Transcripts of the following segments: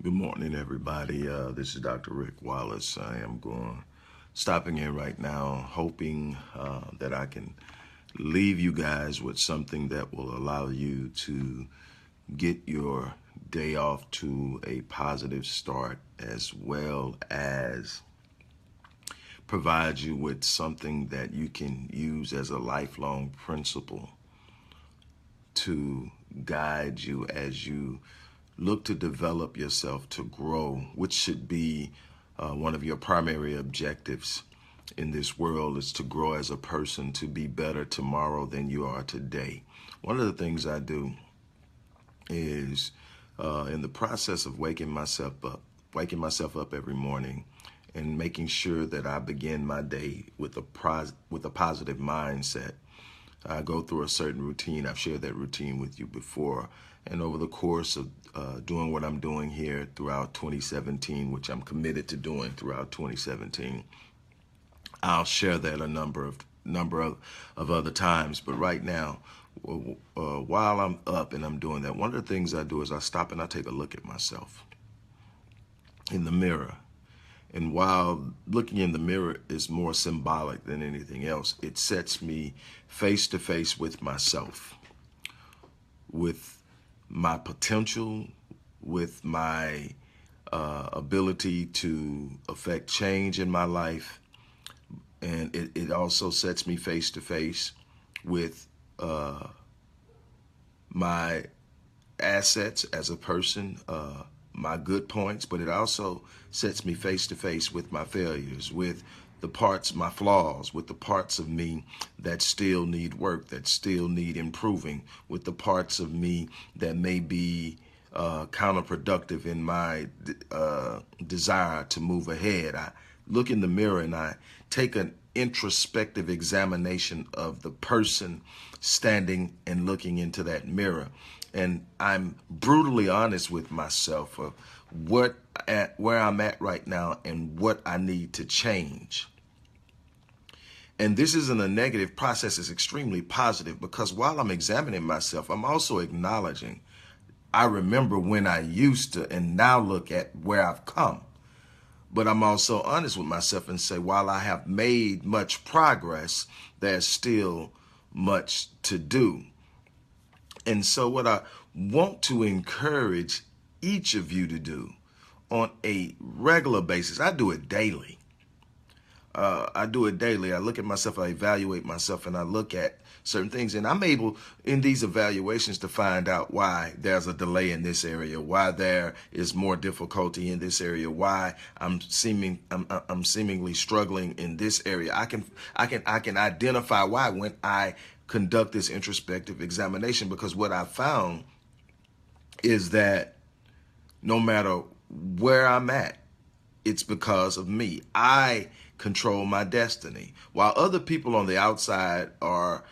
Good morning, everybody. This is Dr. Rick Wallace. I am stopping in right now, hoping that I can leave you guys with something that will allow you to get your day off to a positive start, as well as provide you with something that you can use as a lifelong principle to guide you as you look to develop yourself to grow, which should be one of your primary objectives in this world, is to grow as a person, to be better tomorrow than you are today. One of the things I do is in the process of waking myself up every morning and making sure that I begin my day with a positive mindset. I go through a certain routine. I've shared that routine with you before. And over the course of doing what I'm doing here throughout 2017, which I'm committed to doing throughout 2017, I'll share that a number of other times. But right now, while I'm up and I'm doing that, one of the things I do is I stop and I take a look at myself in the mirror. And while looking in the mirror is more symbolic than anything else, it sets me face to face with myself, with my potential, with my ability to affect change in my life. And it also sets me face to face with my assets as a person, my good points, but it also sets me face to face with my failures, with the parts, my flaws, with the parts of me that still need work, that still need improving, with the parts of me that may be counterproductive in my desire to move ahead. I look in the mirror and I take an introspective examination of the person standing and looking into that mirror. And I'm brutally honest with myself of where I'm at right now and what I need to change. And this isn't a negative process, it's extremely positive, because while I'm examining myself, I'm also acknowledging I remember when I used to, and now look at where I've come. But I'm also honest with myself and say, while I have made much progress, there's still much to do. And so what I want to encourage each of you to do on a regular basis, I do it daily. I do it daily. I look at myself, I evaluate myself, and I look at certain things. And I'm able in these evaluations to find out why there's a delay in this area, why there is more difficulty in this area, why I'm seemingly struggling in this area. I can identify why when I conduct this introspective examination, because what I found is that no matter where I'm at, it's because of me. I control my destiny. While other people on the outside are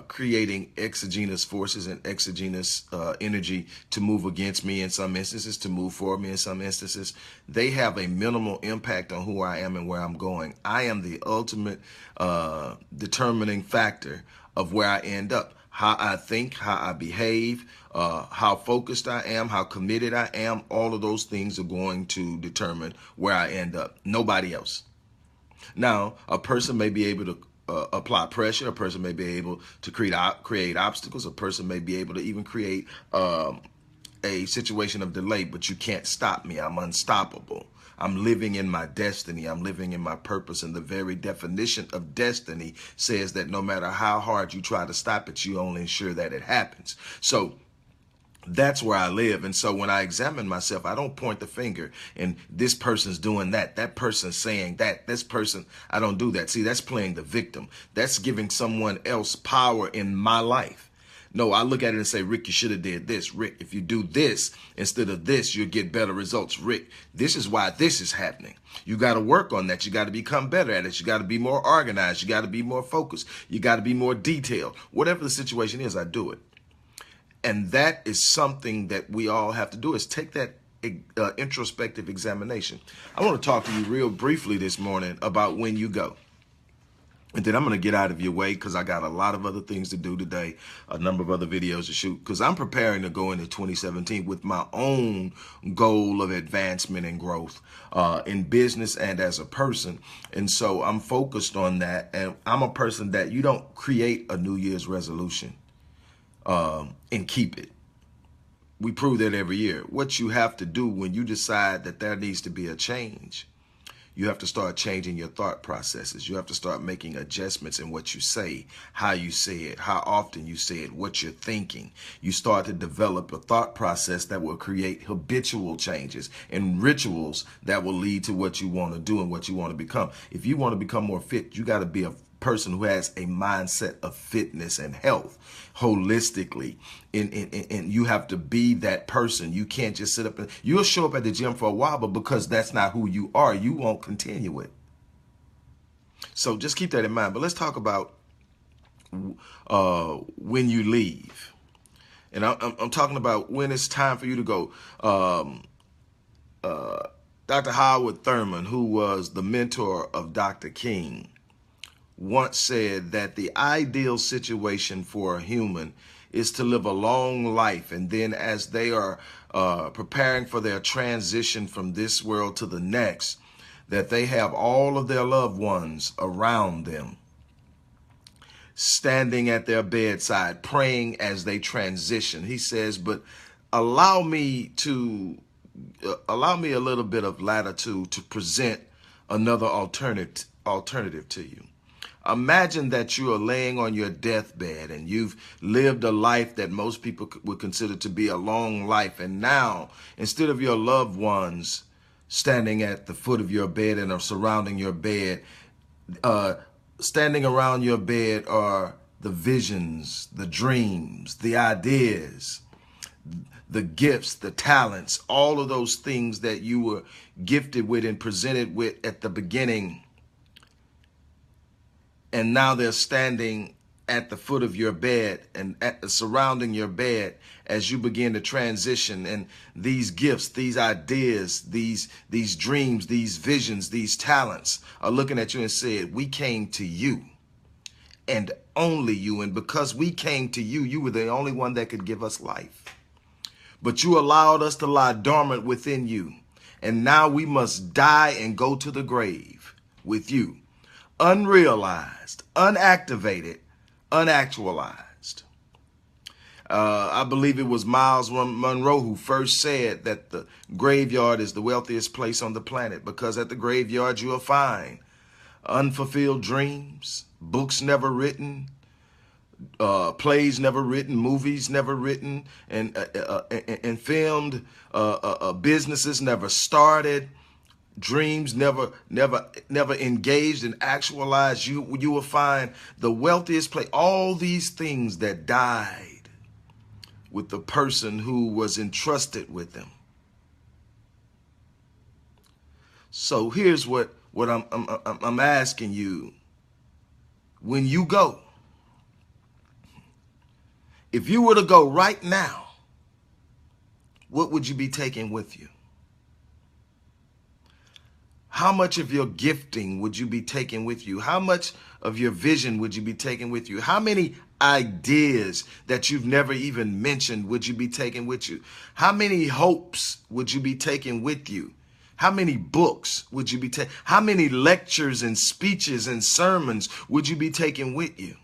creating exogenous forces and exogenous energy to move against me in some instances, to move for me in some instances, they have a minimal impact on who I am and where I'm going. I am the ultimate determining factor of where I end up. How I think, how I behave, how focused I am, how committed I am, all of those things are going to determine where I end up. Nobody else. Now, a person may be able to apply pressure. A person may be able to create obstacles. A person may be able to even create a situation of delay, but you can't stop me. I'm unstoppable. I'm living in my destiny. I'm living in my purpose. And the very definition of destiny says that no matter how hard you try to stop it, you only ensure that it happens. So that's where I live. And so when I examine myself, I don't point the finger and this person's doing that. That person's saying that. This person, I don't do that. See, that's playing the victim. That's giving someone else power in my life. No, I look at it and say, Rick, you should have did this. Rick, if you do this instead of this, you'll get better results. Rick, this is why this is happening. You got to work on that. You got to become better at it. You got to be more organized. You got to be more focused. You got to be more detailed. Whatever the situation is, I do it. And that is something that we all have to do, is take that introspective examination. I want to talk to you real briefly this morning about when you go. And then I'm going to get out of your way because I got a lot of other things to do today, a number of other videos to shoot, because I'm preparing to go into 2017 with my own goal of advancement and growth in business and as a person. And so I'm focused on that. And I'm a person that you don't create a New Year's resolution and keep it. We prove that every year. What you have to do when you decide that there needs to be a change, you have to start changing your thought processes. You have to start making adjustments in what you say, how you say it, how often you say it, what you're thinking. You start to develop a thought process that will create habitual changes and rituals that will lead to what you want to do and what you want to become. If you want to become more fit, you got to be a person who has a mindset of fitness and health holistically, and you have to be that person. You can't just sit up and you'll show up at the gym for a while, but because that's not who you are, you won't continue it. So just keep that in mind. But let's talk about when you leave, and I'm talking about when it's time for you to go. Dr. Howard Thurman, who was the mentor of Dr. King, once said that the ideal situation for a human is to live a long life, and then as they are preparing for their transition from this world to the next, that they have all of their loved ones around them, standing at their bedside, praying as they transition. He says, but allow me a little bit of latitude to present another alternative to you. Imagine that you are laying on your deathbed and you've lived a life that most people would consider to be a long life. And now, instead of your loved ones standing at the foot of your bed and are surrounding your bed, standing around your bed are the visions, the dreams, the ideas, the gifts, the talents, all of those things that you were gifted with and presented with at the beginning. And now they're standing at the foot of your bed and surrounding your bed as you begin to transition. And these gifts, these ideas, these dreams, these visions, these talents are looking at you and said, we came to you and only you. And because we came to you, you were the only one that could give us life. But you allowed us to lie dormant within you. And now we must die and go to the grave with you. Unrealized, unactivated, unactualized. I believe it was Miles Monroe who first said that the graveyard is the wealthiest place on the planet, because at the graveyard you will find unfulfilled dreams, books never written, plays never written, movies never written, and filmed, businesses never started, dreams never engaged and actualized. You will find the wealthiest place, all these things that died with the person who was entrusted with them. So here's what I'm asking you. When you go, if you were to go right now, what would you be taking with you? How much of your gifting would you be taking with you? How much of your vision would you be taking with you? How many ideas that you've never even mentioned would you be taking with you? How many hopes would you be taking with you? How many books would you be taking? How many lectures and speeches and sermons would you be taking with you?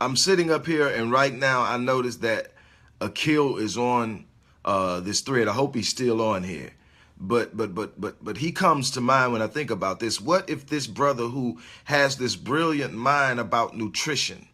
I'm sitting up here, and right now I noticed that Akil is on this thread. I hope he's still on here. But he comes to mind when I think about this. What if this brother who has this brilliant mind about nutrition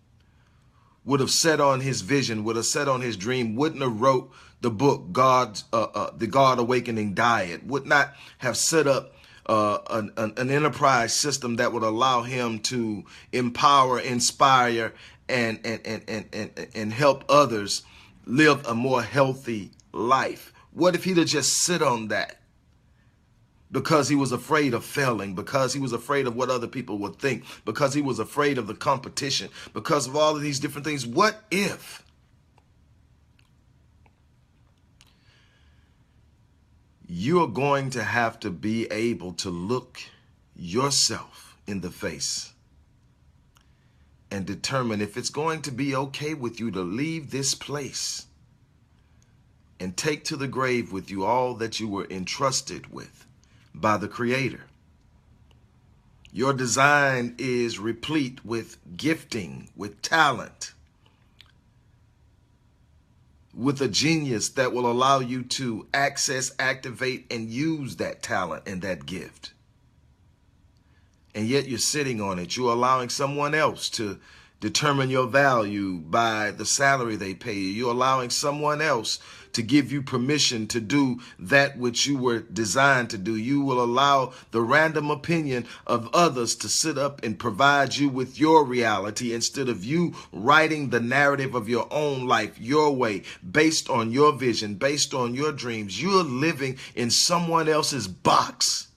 would have set on his vision, would have set on his dream, wouldn't have wrote the book the God Awakening Diet, would not have set up an enterprise system that would allow him to empower, inspire, and help others live a more healthy life? What if he'd have just sit on that because he was afraid of failing, because he was afraid of what other people would think, because he was afraid of the competition, because of all of these different things? What if You're going to have to be able to look yourself in the face and determine if it's going to be okay with you to leave this place and take to the grave with you all that you were entrusted with by the Creator. Your design is replete with gifting, with talent, with a genius that will allow you to access, activate, and use that talent and that gift. And yet you're sitting on it. You're allowing someone else to determine your value by the salary they pay you. You're allowing someone else to give you permission to do that which you were designed to do. You will allow the random opinion of others to sit up and provide you with your reality instead of you writing the narrative of your own life your way, based on your vision, based on your dreams. You're living in someone else's box.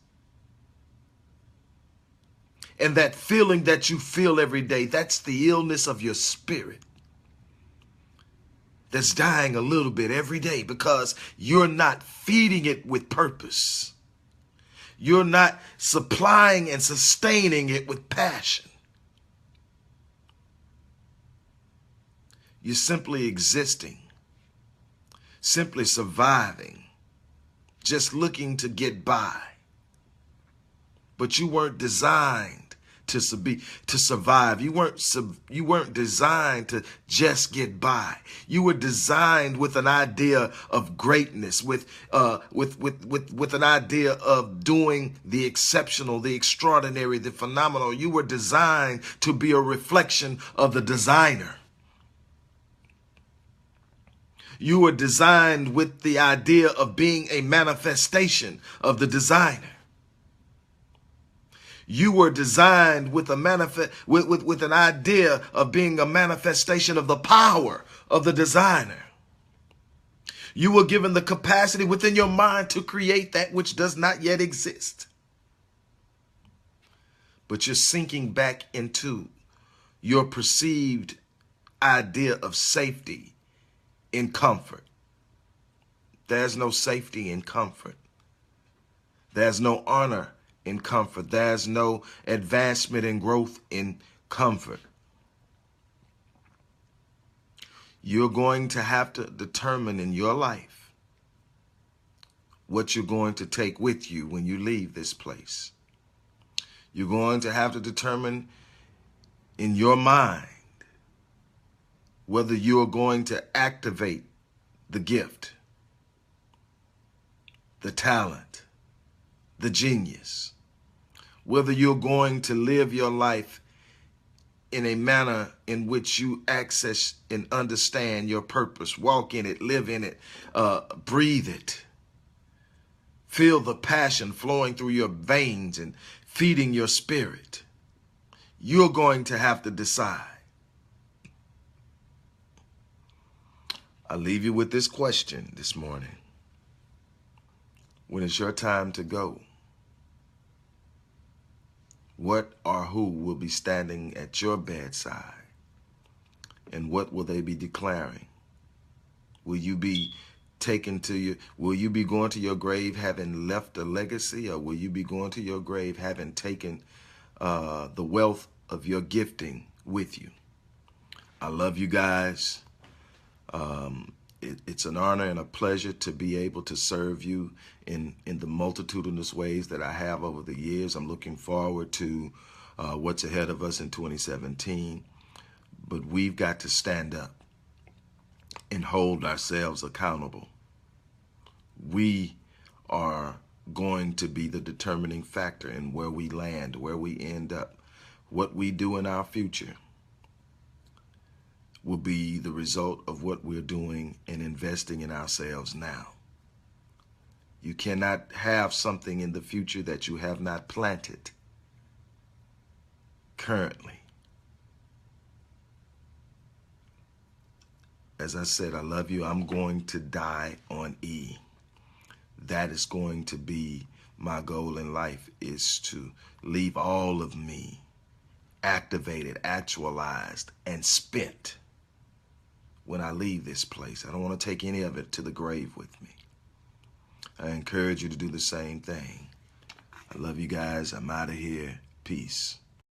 And that feeling that you feel every day, that's the illness of your spirit that's dying a little bit every day because you're not feeding it with purpose. You're not supplying and sustaining it with passion. You're simply existing, simply surviving, just looking to get by. But you weren't designed to survive. You weren't designed to just get by. You were designed with an idea of greatness, with an idea of doing the exceptional, the extraordinary, the phenomenal. You were designed to be a reflection of the designer. You were designed with the idea of being a manifestation of the designer. You were designed with with an idea of being a manifestation of the power of the designer. You were given the capacity within your mind to create that which does not yet exist. But you're sinking back into your perceived idea of safety in comfort. There's no safety in comfort. There's no honor in comfort. There's no advancement and growth in comfort. You're going to have to determine in your life what you're going to take with you when you leave this place. You're going to have to determine in your mind whether you're going to activate the gift, the talent, the genius, whether you're going to live your life in a manner in which you access and understand your purpose, walk in it, live in it, breathe it, feel the passion flowing through your veins and feeding your spirit. You're going to have to decide. I leave you with this question this morning. When it's your time to go, what or who will be standing at your bedside? And what will they be declaring? Will you be will you be going to your grave having left a legacy, or will you be going to your grave having taken the wealth of your gifting with you? I love you guys. It's an honor and a pleasure to be able to serve you in the multitudinous ways that I have over the years. I'm looking forward to what's ahead of us in 2017. But we've got to stand up and hold ourselves accountable. We are going to be the determining factor in where we land, where we end up. What we do in our future will be the result of what we're doing and investing in ourselves now. You cannot have something in the future that you have not planted currently. As I said, I love you. I'm going to die on E. That is going to be my goal in life, is to leave all of me activated, actualized, and spent when I leave this place. I don't want to take any of it to the grave with me. I encourage you to do the same thing. I love you guys. I'm out of here. Peace.